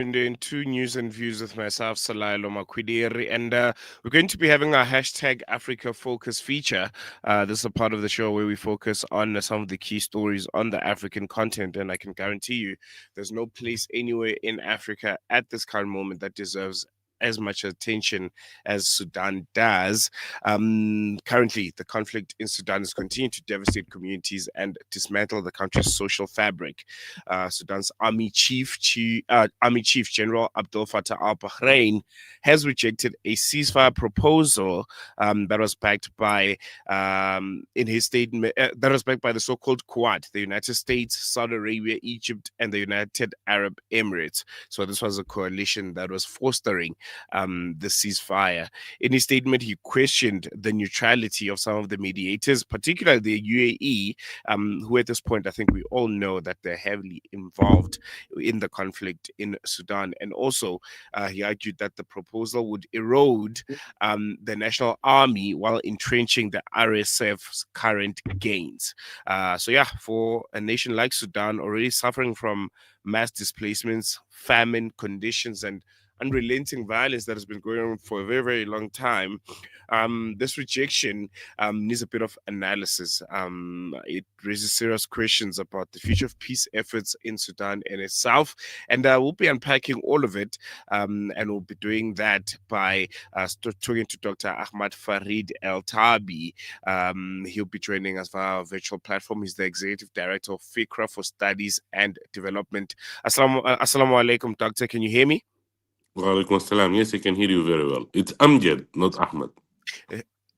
tuned in to News and Views with myself, Salailo Makwidiri, and we're going to be having our hashtag Africa Focus feature. This is a part of the show where we focus on some of the key stories on the African continent, and I can guarantee you there's no place anywhere in Africa at this current moment that deserves as much attention as Sudan does. Currently, the conflict in Sudan is continuing to devastate communities and dismantle the country's social fabric. Sudan's Army Chief General Abdel Fattah al-Bahrain has rejected a ceasefire proposal that was backed by, in his statement, that was backed by the so-called Quad, the United States, Saudi Arabia, Egypt, and the United Arab Emirates. So this was a coalition that was fostering the ceasefire. In his statement, he questioned the neutrality of some of the mediators, particularly the UAE, who at this point, I think we all know that they're heavily involved in the conflict in Sudan. And also, he argued that the proposal would erode the national army while entrenching the RSF's current gains. So, for a nation like Sudan, already suffering from mass displacements, famine conditions, and unrelenting violence that has been going on for a very, very long time, this rejection needs a bit of analysis. It raises serious questions about the future of peace efforts in Sudan and itself. And we'll be unpacking all of it. And we'll be doing that by talking to Dr. Ahmad Fareid Eltayeb. He'll be joining us via our virtual platform. He's the Executive Director of Fikra for Studies and Development. Assalamu alaikum, Doctor. Can you hear me? Walaikum assalam. Yes, I can hear you very well. It's Amgad, not Ahmed.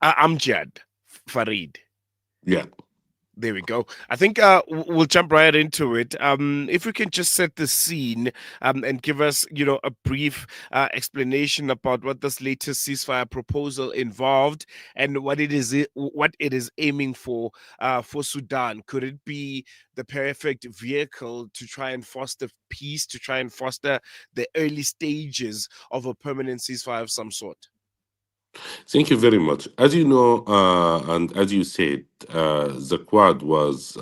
Amjad Fareid. Yeah. There we go. I think we'll jump right into it. If we can just set the scene and give us, a brief explanation about what this latest ceasefire proposal involved and what it is aiming for Sudan. Could it be the perfect vehicle to try and foster peace, to try and foster the early stages of a permanent ceasefire of some sort? Thank you very much. As you know, and as you said, the Quad was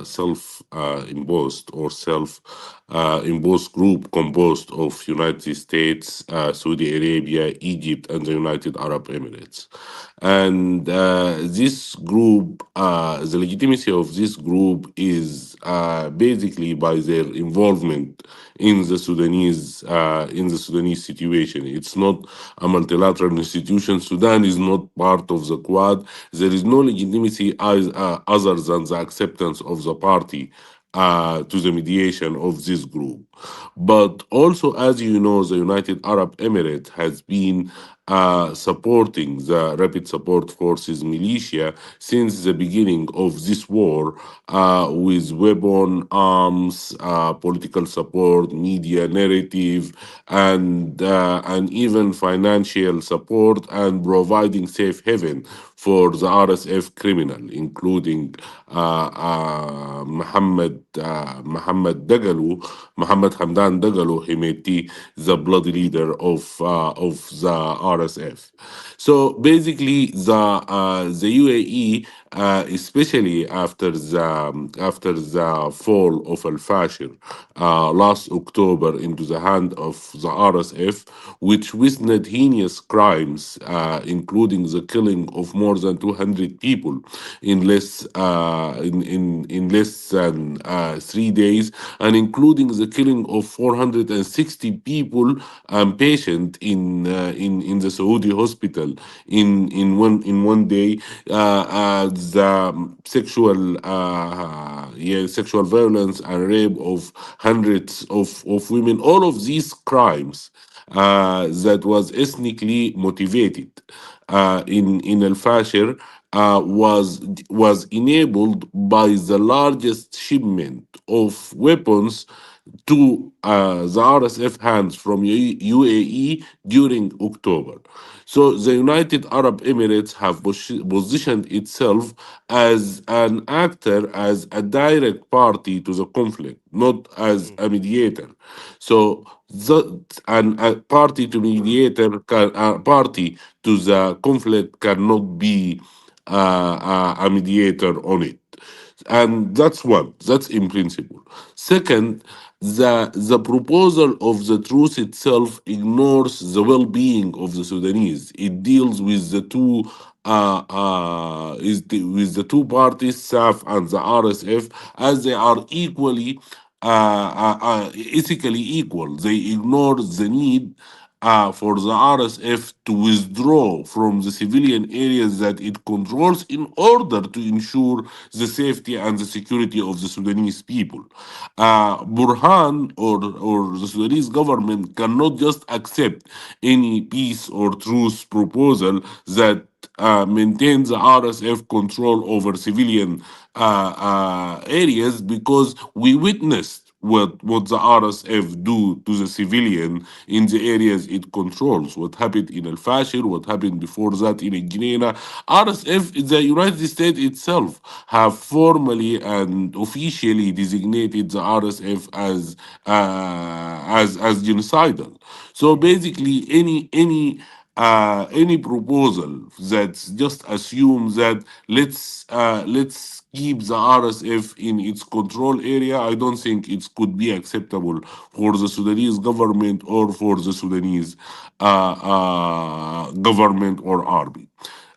self-imposed or self-imposed group composed of United States, Saudi Arabia, Egypt, and the United Arab Emirates. And this group, the legitimacy of this group is basically by their involvement in the Sudanese situation. It's not a multilateral institution. Sudan is not part of the Quad. There is no legitimacy other than the acceptance of the party to the mediation of this group. But also, as you know, the United Arab Emirates has been supporting the Rapid Support Forces militia since the beginning of this war with weapon, arms, political support, media narrative, and even financial support and providing safe haven for the RSF criminal, including Mohammed Dagalu, Mohammed Hamdan Dagalu Hemeti, the bloody leader of the RSF. So basically, the UAE, especially after the fall of Al Fashir last October into the hand of the RSF, which witnessed heinous crimes, including the killing of more than 200 people in less than 3 days, and including the killing of 460 people and patients in the Saudi hospital in one day. The sexual violence and rape of hundreds of women. All of these crimes that was ethnically motivated in Al Fashir was enabled by the largest shipment of weapons to the RSF hands from UAE during October. So the United Arab Emirates have positioned itself as an actor, as a direct party to the conflict, not as a mediator. So a party to mediator, party to the conflict cannot be a mediator on it. And that's one. That's in principle. Second, the proposal of the truce itself ignores the well-being of the Sudanese. It deals with the two with the two parties, SAF and the RSF, as they are equally ethically equal. They ignore the need for the RSF to withdraw from the civilian areas that it controls in order to ensure the safety and the security of the Sudanese people. Burhan or the Sudanese government cannot just accept any peace or truce proposal that maintains the RSF control over civilian areas, because we witnessed what the RSF do to the civilian in the areas it controls. What happened in Al Fashir, what happened before that in Guinea. RSF, the United States itself, have formally and officially designated the RSF as genocidal. So basically, any proposal that just assumes that let's keep the RSF in its control area, I don't think it could be acceptable for the Sudanese government or for the Sudanese government or army.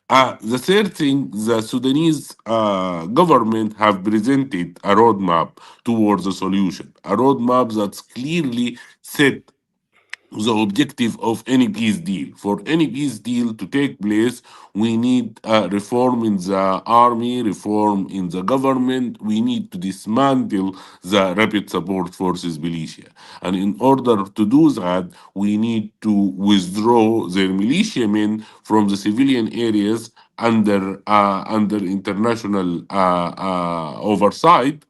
The third thing, the Sudanese government have presented a roadmap towards a solution, a roadmap that's clearly set the objective of any peace deal. For any peace deal to take place, we need reform in the army, reform in the government. We need to dismantle the rapid support forces militia. And in order to do that, we need to withdraw the militiamen from the civilian areas under international oversight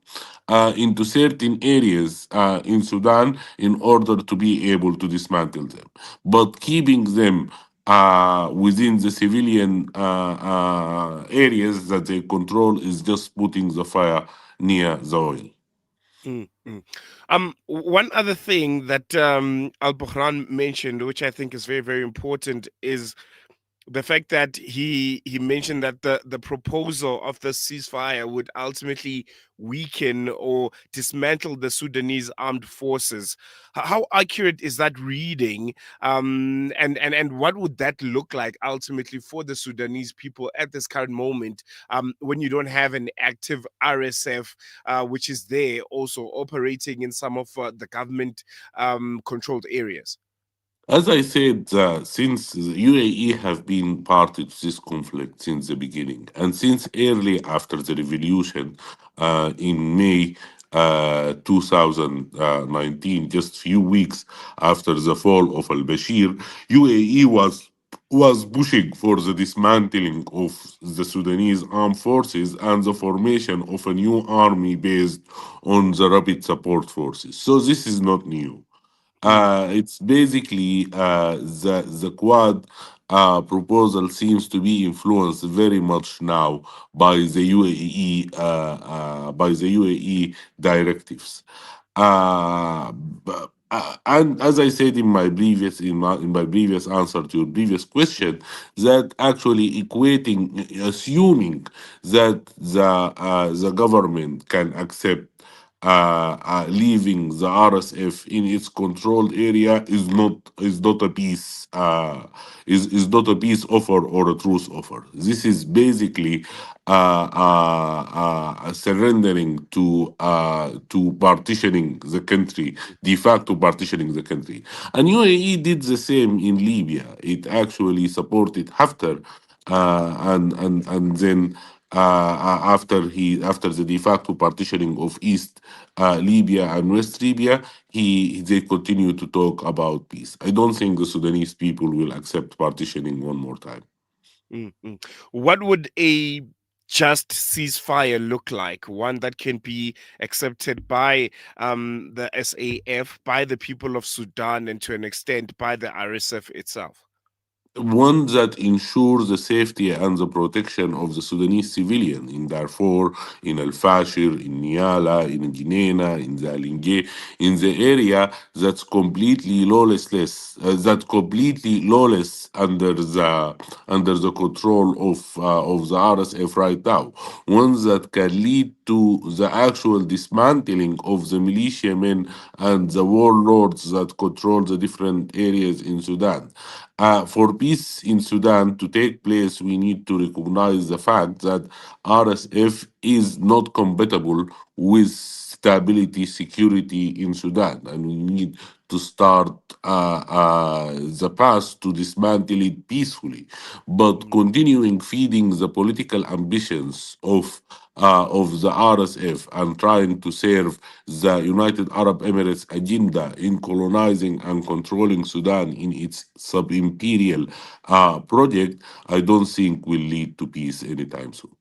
into certain areas in Sudan in order to be able to dismantle them. But keeping them within the civilian areas that they control is just putting the fire near the oil. Mm, mm. One other thing that Al Buhran mentioned, which I think is very, very important, is the fact that he mentioned that the proposal of the ceasefire would ultimately weaken or dismantle the Sudanese armed forces. How accurate is that reading? And what would that look like ultimately for the Sudanese people at this current moment, when you don't have an active RSF, which is there also operating in some of the government controlled areas? As I said, since the UAE have been party to this conflict since the beginning, and since early after the revolution in May 2019, just few weeks after the fall of al-Bashir, UAE was pushing for the dismantling of the Sudanese armed forces and the formation of a new army based on the rapid support forces. So this is not new. It's basically the Quad proposal seems to be influenced very much now by the UAE directives. And as I said in my previous answer to your previous question, that actually assuming that the government can accept leaving the RSF in its controlled area is not a peace is not a peace offer or a truce offer. This is basically surrendering to partitioning the country, de facto partitioning the country. And UAE did the same in Libya. It actually supported Haftar, and then after the de facto partitioning of East Libya and West Libya, they continue to talk about peace. I don't think the Sudanese people will accept partitioning one more time. Mm. What would a just ceasefire look like? One that can be accepted by the SAF, by the people of Sudan, and to an extent by the RSF itself? one that ensures the safety and the protection of the Sudanese civilian in Darfur, in Al Fashir, in Niala, in Guinea, in the Alinge, in the area that's completely that completely lawless under the control of the RSF right now. One that can lead to the actual dismantling of the militiamen and the warlords that control the different areas in Sudan. For peace in Sudan to take place, we need to recognize the fact that RSF is not compatible with stability, security in Sudan, and we need to start the path to dismantle it peacefully. But Mm, continuing feeding the political ambitions of the RSF and trying to serve the United Arab Emirates agenda in colonizing and controlling Sudan in its sub-imperial project, I don't think will lead to peace anytime soon.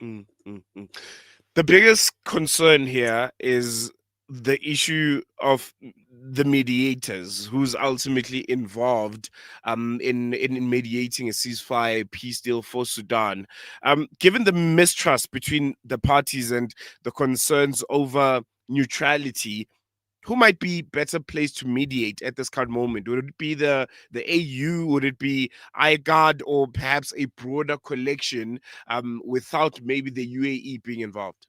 mm. The biggest concern here is the issue of the mediators, who's ultimately involved in mediating a ceasefire peace deal for Sudan. Given the mistrust between the parties and the concerns over neutrality, who might be better placed to mediate at this current moment? Would it be the AU? Would it be IGAD, or perhaps a broader collection without maybe the UAE being involved?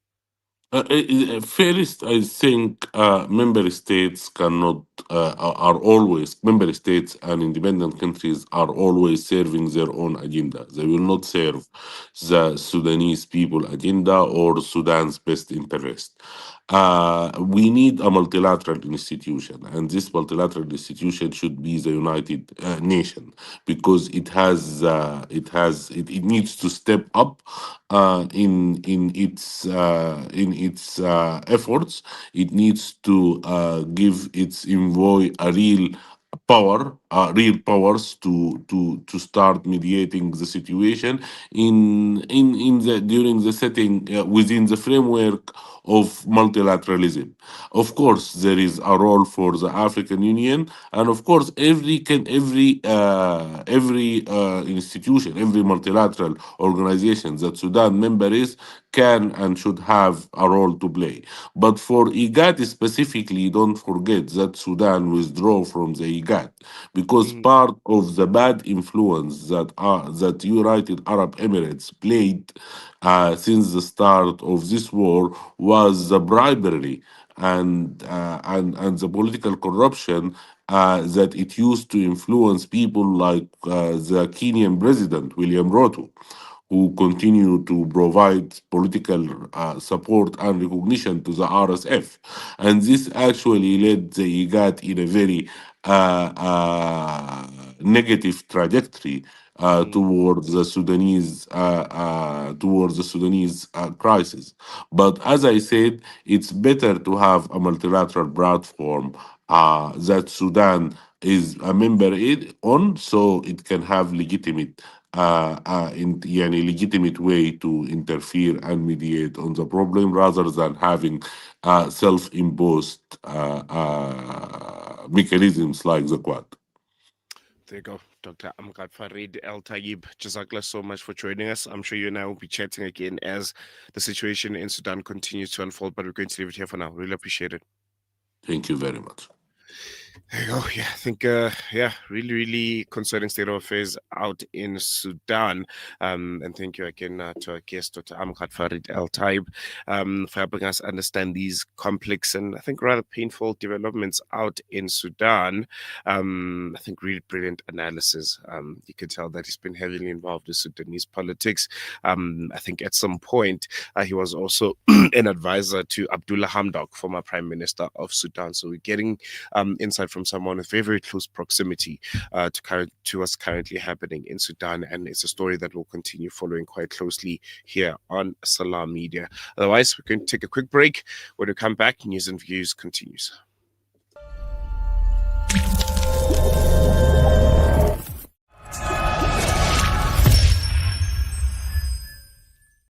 First, I think member states member states and independent countries are always serving their own agenda. They will not serve the Sudanese people agenda or Sudan's best interest. We need a multilateral institution, and this multilateral institution should be the United Nation, because it needs to step up in its efforts. It needs to give its envoy a real powers to start mediating the situation in the during the setting within the framework of multilateralism. Of course, there is a role for the African Union, and of course, every institution, every multilateral organization that Sudan member is can and should have a role to play. But for IGAD specifically, don't forget that Sudan withdraw from the IGAD because Mhm, part of the bad influence that United Arab Emirates played since the start of this war was the bribery and the political corruption that it used to influence people like the Kenyan president William Ruto, who continue to provide political support and recognition to the RSF. And this actually led the IGAD in a very negative trajectory mm. towards the Sudanese crisis. But as I said, it's better to have a multilateral platform that Sudan is a member on, so it can have in legitimate way to interfere and mediate on the problem rather than having self-imposed mechanisms like the Quad. There you go, Dr. Amgad Fareid Eltayeb. Jazakallah so much for joining us. I'm sure you and I will be chatting again as the situation in Sudan continues to unfold, but we're going to leave it here for now. Really appreciate it. Thank you very much. There you go. Yeah, I think, really, really concerning state of affairs out in Sudan. And thank you again to our guest, Dr. Amgad Farid Al Taib, for helping us understand these complex and I think rather painful developments out in Sudan. I think really brilliant analysis. You can tell that he's been heavily involved in Sudanese politics. I think at some point he was also an advisor to Abdullah Hamdok, former Prime Minister of Sudan. So we're getting insight from someone with very, very close proximity to what's currently happening in Sudan. And it's a story that we'll continue following quite closely here on Salam Media. Otherwise, we're going to take a quick break. When we come back, news and views continues.